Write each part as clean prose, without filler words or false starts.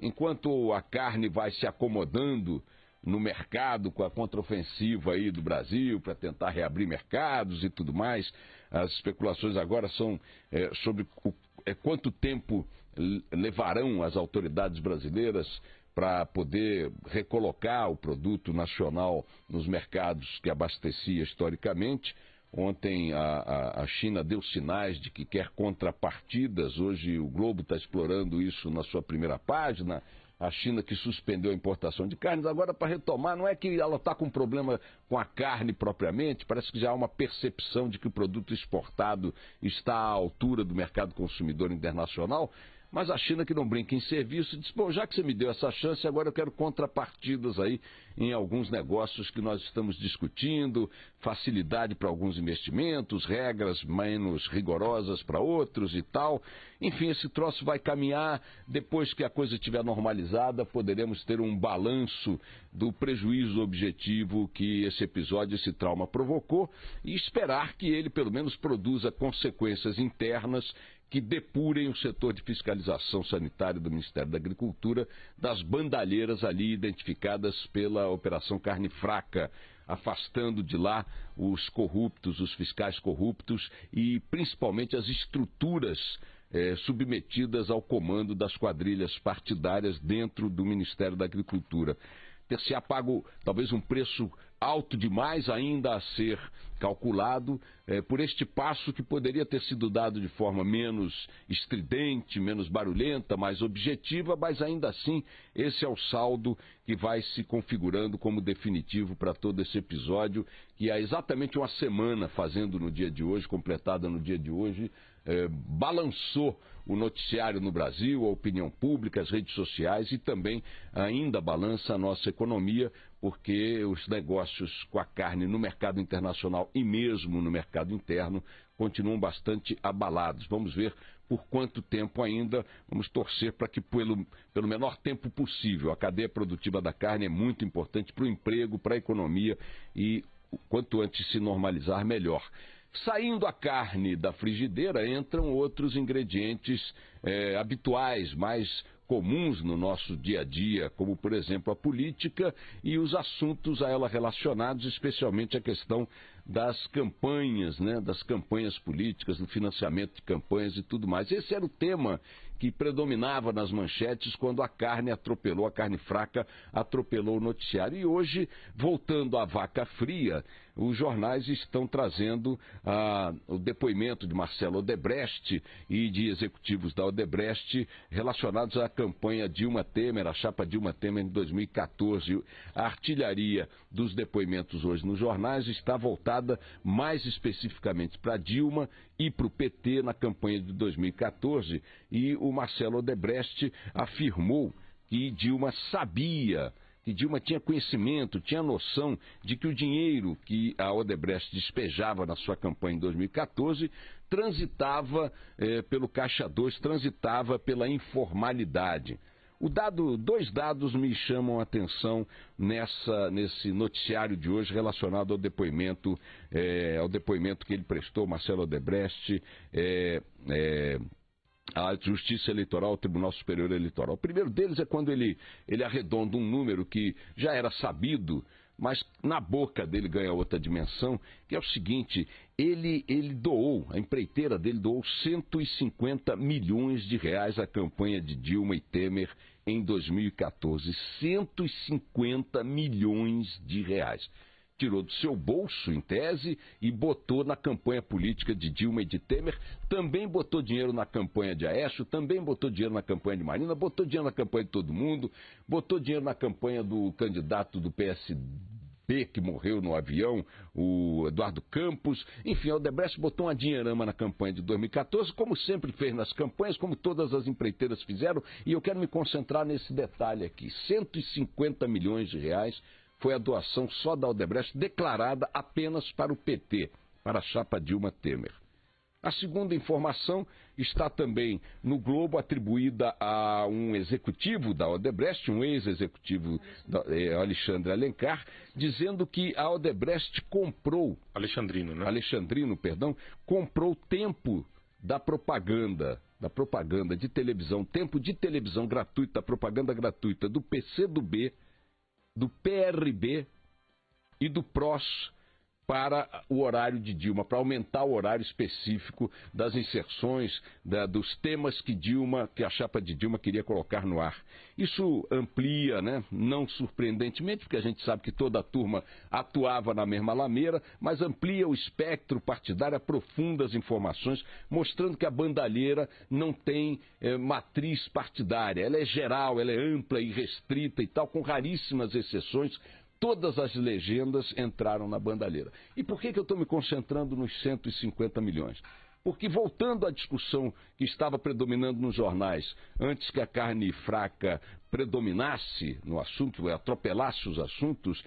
enquanto a carne vai se acomodando no mercado com a contraofensiva aí do Brasil para tentar reabrir mercados e tudo mais, as especulações agora são sobre quanto tempo levarão as autoridades brasileiras para poder recolocar o produto nacional nos mercados que abastecia historicamente. Ontem a China deu sinais de que quer contrapartidas. Hoje o Globo está explorando isso na sua primeira página. A China que suspendeu a importação de carnes, agora para retomar, não é que ela está com problema com a carne propriamente, parece que já há uma percepção de que o produto exportado está à altura do mercado consumidor internacional. Mas a China, que não brinca em serviço, diz, bom, já que você me deu essa chance, agora eu quero contrapartidas aí em alguns negócios que nós estamos discutindo, facilidade para alguns investimentos, regras menos rigorosas para outros e tal. Enfim, esse troço vai caminhar. Depois que a coisa estiver normalizada, poderemos ter um balanço do prejuízo objetivo que esse episódio, esse trauma provocou, e esperar que ele pelo menos produza consequências internas que depurem o setor de fiscalização sanitária do Ministério da Agricultura das bandalheiras ali identificadas pela Operação Carne Fraca, afastando de lá os corruptos, os fiscais corruptos e principalmente as estruturas submetidas ao comando das quadrilhas partidárias dentro do Ministério da Agricultura. Ter-se-á pago talvez um preço alto demais ainda a ser calculado por este passo que poderia ter sido dado de forma menos estridente, menos barulhenta, mais objetiva, mas ainda assim esse é o saldo que vai se configurando como definitivo para todo esse episódio, que há exatamente uma semana fazendo no dia de hoje, completada no dia de hoje, balançou o noticiário no Brasil, a opinião pública, as redes sociais e também ainda balança a nossa economia, porque os negócios com a carne no mercado internacional e mesmo no mercado interno continuam bastante abalados. Vamos ver por quanto tempo ainda, vamos torcer para que pelo menor tempo possível. A cadeia produtiva da carne é muito importante para o emprego, para a economia e quanto antes se normalizar, melhor. Saindo a carne da frigideira, entram outros ingredientes habituais, mais comuns no nosso dia a dia, como, por exemplo, a política e os assuntos a ela relacionados, especialmente a questão das campanhas, das campanhas políticas, do financiamento de campanhas e tudo mais. Esse era o tema que predominava nas manchetes quando a carne atropelou, a carne fraca atropelou o noticiário. E hoje, voltando à vaca fria, os jornais estão trazendo o depoimento de Marcelo Odebrecht e de executivos da Odebrecht relacionados à campanha Dilma Temer, a chapa Dilma Temer em 2014. A artilharia dos depoimentos hoje nos jornais está voltada mais especificamente para Dilma e para o PT na campanha de 2014, e o Marcelo Odebrecht afirmou que Dilma sabia, que Dilma tinha conhecimento, tinha noção de que o dinheiro que a Odebrecht despejava na sua campanha em 2014 transitava pelo Caixa 2, transitava pela informalidade. Dois dados me chamam a atenção nesse noticiário de hoje relacionado ao depoimento que ele prestou, Marcelo Odebrecht, à Justiça Eleitoral, ao Tribunal Superior Eleitoral. O primeiro deles é quando ele arredonda um número que já era sabido, mas na boca dele ganha outra dimensão, que é o seguinte: ele doou, a empreiteira dele doou 150 milhões de reais à campanha de Dilma e Temer em 2014. 150 milhões de reais. Tirou do seu bolso, em tese, e botou na campanha política de Dilma e de Temer. Também botou dinheiro na campanha de Aécio, também botou dinheiro na campanha de Marina, botou dinheiro na campanha de todo mundo, botou dinheiro na campanha do candidato do PSB que morreu no avião, o Eduardo Campos. Enfim, a Odebrecht botou uma dinheirama na campanha de 2014, como sempre fez nas campanhas, como todas as empreiteiras fizeram, e eu quero me concentrar nesse detalhe aqui. 150 milhões de reais foi a doação só da Odebrecht, declarada apenas para o PT, para a chapa Dilma Temer. A segunda informação está também no Globo, atribuída a um executivo da Odebrecht, um ex-executivo, Alexandre Alencar, dizendo que a Odebrecht comprou... Alexandrino, né? Alexandrino, perdão, comprou tempo da propaganda da propaganda de televisão, tempo de televisão gratuita, da propaganda gratuita do PCdoB, do PRB e do PROS para o horário de Dilma, para aumentar o horário específico das inserções, dos temas que a chapa de Dilma queria colocar no ar. Isso amplia, né, não surpreendentemente, porque a gente sabe que toda a turma atuava na mesma lameira, mas amplia o espectro partidário, aprofunda as informações, mostrando que a bandalheira não tem matriz partidária, ela é geral, ela é ampla e restrita e tal, com raríssimas exceções. Todas as legendas entraram na bandalheira. E por que eu estou me concentrando nos 150 milhões? Porque, voltando à discussão que estava predominando nos jornais, antes que a carne fraca predominasse no assunto, atropelasse os assuntos,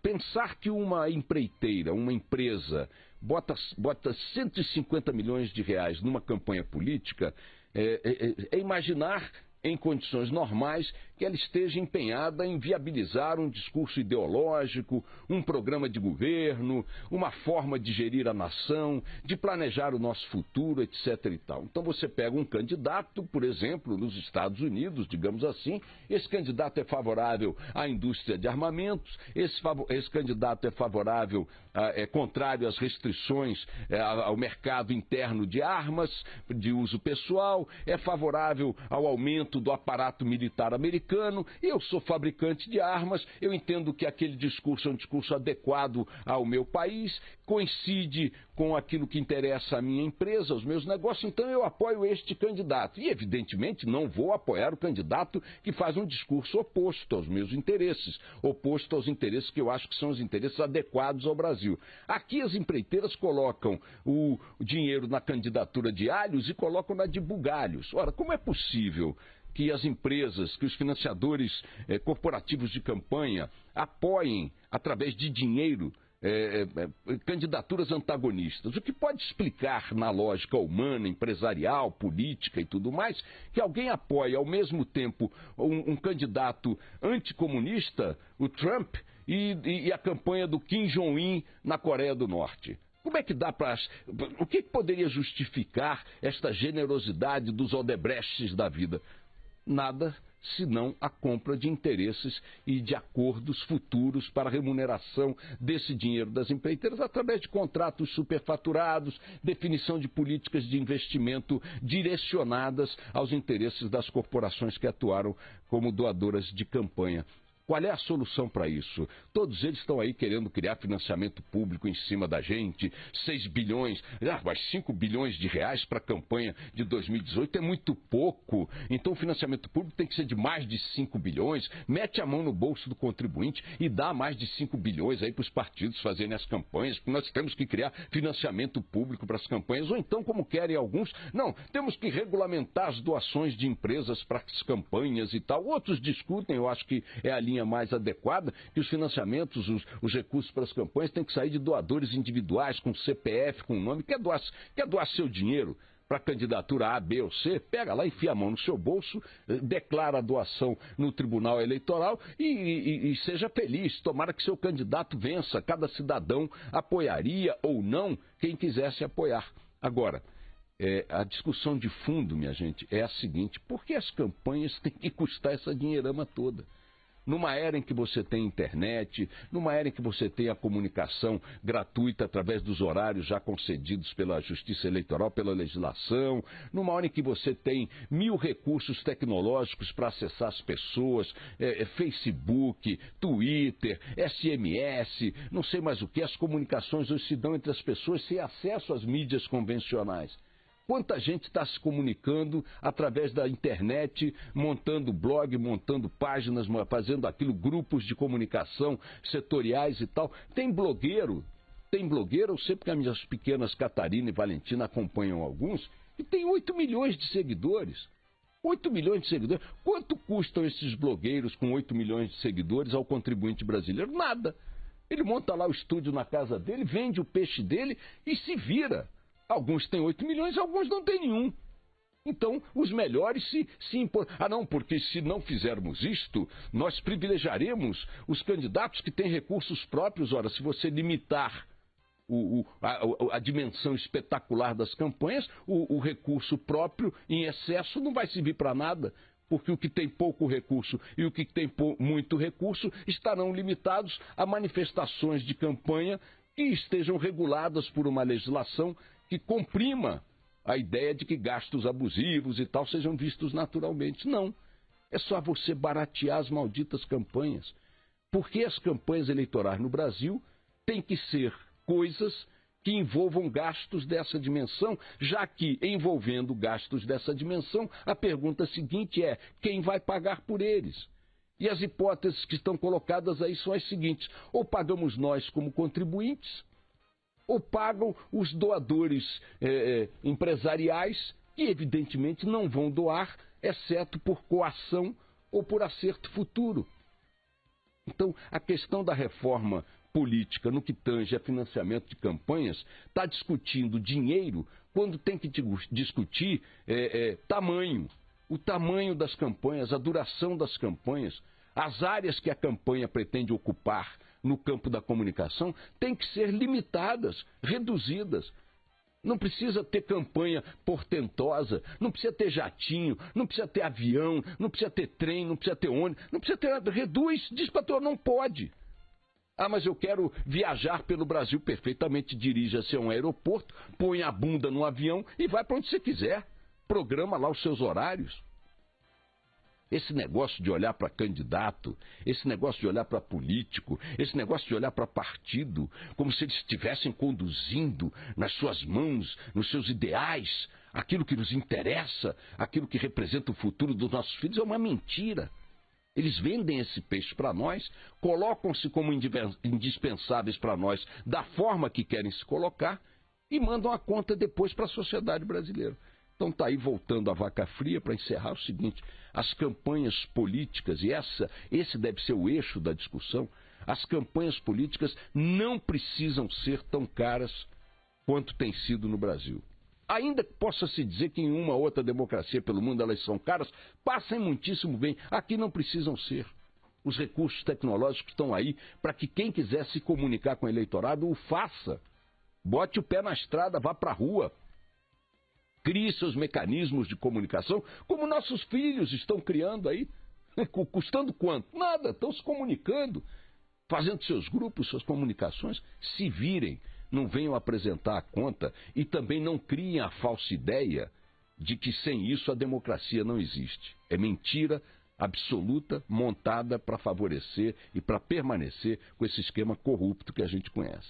pensar que uma empreiteira, uma empresa, bota 150 milhões de reais numa campanha política, é imaginar, em condições normais, que ela esteja empenhada em viabilizar um discurso ideológico, um programa de governo, uma forma de gerir a nação, de planejar o nosso futuro, etc. e tal. Então você pega um candidato, por exemplo, nos Estados Unidos, digamos assim, esse candidato é favorável à indústria de armamentos, esse candidato é favorável, é contrário às restrições ao mercado interno de armas, de uso pessoal, é favorável ao aumento do aparato militar americano. Eu sou fabricante de armas, eu entendo que aquele discurso é um discurso adequado ao meu país, coincide com aquilo que interessa à minha empresa, aos meus negócios, então eu apoio este candidato. E, evidentemente, não vou apoiar o candidato que faz um discurso oposto aos meus interesses, oposto aos interesses que eu acho que são os interesses adequados ao Brasil. Aqui as empreiteiras colocam o dinheiro na candidatura de alhos e colocam na de bugalhos. Ora, como é possível que as empresas, que os financiadores corporativos de campanha apoiem, através de dinheiro, candidaturas antagonistas? O que pode explicar, na lógica humana, empresarial, política e tudo mais, que alguém apoie ao mesmo tempo um candidato anticomunista, o Trump, e a campanha do Kim Jong-un na Coreia do Norte? Como é que dá para... O que poderia justificar esta generosidade dos Odebrechts da vida? Nada senão a compra de interesses e de acordos futuros para a remuneração desse dinheiro das empreiteiras através de contratos superfaturados, definição de políticas de investimento direcionadas aos interesses das corporações que atuaram como doadoras de campanha. Qual é a solução para isso? Todos eles estão aí querendo criar financiamento público em cima da gente, 6 bilhões, mas 5 bilhões de reais para a campanha de 2018 é muito pouco. Então o financiamento público tem que ser de mais de 5 bilhões, mete a mão no bolso do contribuinte e dá mais de 5 bilhões aí para os partidos fazerem as campanhas, porque nós temos que criar financiamento público para as campanhas, ou então, como querem alguns, não, temos que regulamentar as doações de empresas para as campanhas e tal. Outros discutem, eu acho que é a linha mais adequada, que os financiamentos, os recursos para as campanhas têm que sair de doadores individuais, com CPF, com nome. Quer doar seu dinheiro para a candidatura A, B ou C? Pega lá, enfia a mão no seu bolso, declara a doação no Tribunal Eleitoral e seja feliz. Tomara que seu candidato vença. Cada cidadão apoiaria ou não quem quisesse apoiar. Agora, a discussão de fundo, minha gente, é a seguinte: por que as campanhas têm que custar essa dinheirama toda? Numa era em que você tem internet, numa era em que você tem a comunicação gratuita através dos horários já concedidos pela Justiça Eleitoral, pela legislação, numa hora em que você tem 1000 recursos tecnológicos para acessar as pessoas, Facebook, Twitter, SMS, não sei mais o que, as comunicações hoje se dão entre as pessoas sem acesso às mídias convencionais. Quanta gente está se comunicando através da internet, montando blog, montando páginas, fazendo aquilo, grupos de comunicação setoriais e tal. Tem blogueiro, eu sei porque as minhas pequenas Catarina e Valentina acompanham alguns, e tem 8 milhões de seguidores. 8 milhões de seguidores. Quanto custam esses blogueiros com 8 milhões de seguidores ao contribuinte brasileiro? Nada. Ele monta lá o estúdio na casa dele, vende o peixe dele e se vira. Alguns têm 8 milhões, alguns não têm nenhum. Então, os melhores se impõem. Ah, não, porque se não fizermos isto, nós privilegiaremos os candidatos que têm recursos próprios. Ora, se você limitar a dimensão espetacular das campanhas, o recurso próprio em excesso não vai servir para nada, porque o que tem pouco recurso e o que tem muito recurso estarão limitados a manifestações de campanha que estejam reguladas por uma legislação que comprima a ideia de que gastos abusivos e tal sejam vistos naturalmente. Não. É só você baratear as malditas campanhas. Porque as campanhas eleitorais no Brasil têm que ser coisas que envolvam gastos dessa dimensão, já que, envolvendo gastos dessa dimensão, a pergunta seguinte é: quem vai pagar por eles? E as hipóteses que estão colocadas aí são as seguintes: ou pagamos nós como contribuintes, ou pagam os doadores empresariais, que evidentemente não vão doar, exceto por coação ou por acerto futuro. Então, a questão da reforma política no que tange a financiamento de campanhas está discutindo dinheiro quando tem que discutir tamanho, o tamanho das campanhas, a duração das campanhas, as áreas que a campanha pretende ocupar no campo da comunicação têm que ser limitadas, reduzidas. Não precisa ter campanha portentosa, não precisa ter jatinho, não precisa ter avião, não precisa ter trem, não precisa ter ônibus, não precisa ter nada. Reduz, diz para todo, não pode. Ah, mas eu quero viajar pelo Brasil perfeitamente, dirija-se a um aeroporto, põe a bunda no avião e vai para onde você quiser. Programa lá os seus horários. Esse negócio de olhar para candidato, esse negócio de olhar para político, esse negócio de olhar para partido, como se eles estivessem conduzindo nas suas mãos, nos seus ideais, aquilo que nos interessa, aquilo que representa o futuro dos nossos filhos, é uma mentira. Eles vendem esse peixe para nós, colocam-se como indispensáveis para nós da forma que querem se colocar e mandam a conta depois para a sociedade brasileira. Então está aí, voltando à vaca fria, para encerrar o seguinte: as campanhas políticas, e esse deve ser o eixo da discussão, as campanhas políticas não precisam ser tão caras quanto tem sido no Brasil. Ainda que possa-se dizer que em uma ou outra democracia pelo mundo elas são caras, passem muitíssimo bem. Aqui não precisam ser. Os recursos tecnológicos estão aí para que quem quiser se comunicar com o eleitorado o faça. Bote o pé na estrada, vá para a rua. Crie seus mecanismos de comunicação, como nossos filhos estão criando aí. Custando quanto? Nada, estão se comunicando, fazendo seus grupos, suas comunicações. Se virem, não venham apresentar a conta e também não criem a falsa ideia de que sem isso a democracia não existe. É mentira absoluta, montada para favorecer e para permanecer com esse esquema corrupto que a gente conhece.